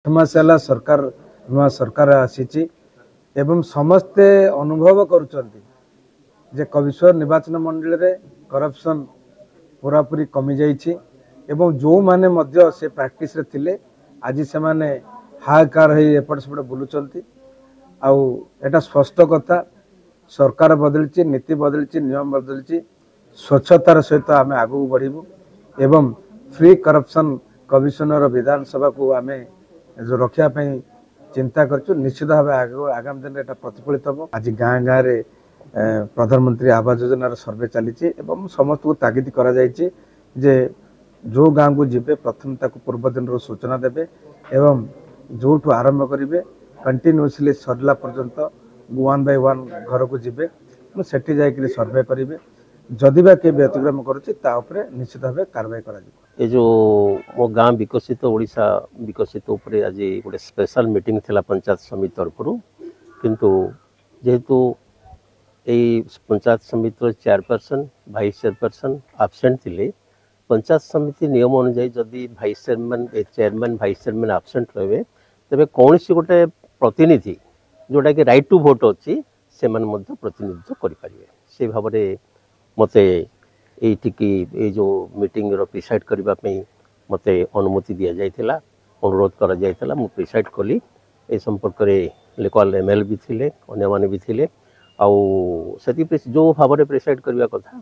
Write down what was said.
मास है सरकार नुआ सरकार आसी एवं समस्ते अनुभव करुचंती जे कविश्वर निर्वाचन मंडल रे करप्शन पूरापूरी कमी जाइछि एवं जो माने मध्य से प्रैक्टिस रे थिले आज से माने हाहाकार होई एपट सेपट बुलुचंती आउ एटा स्पष्ट कथा सरकार बदलछि नीति बदलछि नियम बदलछि स्वच्छतार सहित आमे आगु बढ़िबु एवं फ्री करप्शन कमिशनर विधानसभा को आमे जो रखिया चिंता करछु निश्चित भाव आगामी दिन एटा प्रतिफलित हम आज गाँ गाँव रे प्रधानमंत्री आवास योजना सर्वे चली समस्त को तागिद करा जायछि जे जो गाँव को जीवे प्रथम ताको पूर्व दिन सूचना देबे एवं जोठू आरंभ करेंगे कंटिन्यूअसली सरला पर्यंत 1 by 1 घर को जीवे सेठी जाइकरी सर्वे करेंगे जदि बा के व्यतिक्रम करुच्ची निश्चित भाव कार्रवाई करा ये जो मो गाँ विकसित ओडिशा विकसित उपरे आज गोटे स्पेशल मीटिंग थिला पंचायत समिति तरफ किंतु जेहेतु यही पंचायत समिति चेयरपर्सन भाइस चेयरपर्सन आबसेंट थिले पंचायत समिति नियम अनुसार जदि vice chairman chairman vice chairman आबसेंट रहे तेरे कौन सी गोटे प्रतिनिधि जोटा कि राइट टू भोट अच्छी से प्रतिनिधित्व करें से भाव में मते ये जो मीटिंग रो प्रिसाइड करने मते अनुमति दि जाइथिला अनुरोध करा जाइथिला मु प्रिसाइड कली ए संपर्क में लोकल एमएल भी थिले अन्य माने भी थिले आउ जो भाव में प्रिसाइड करने कथा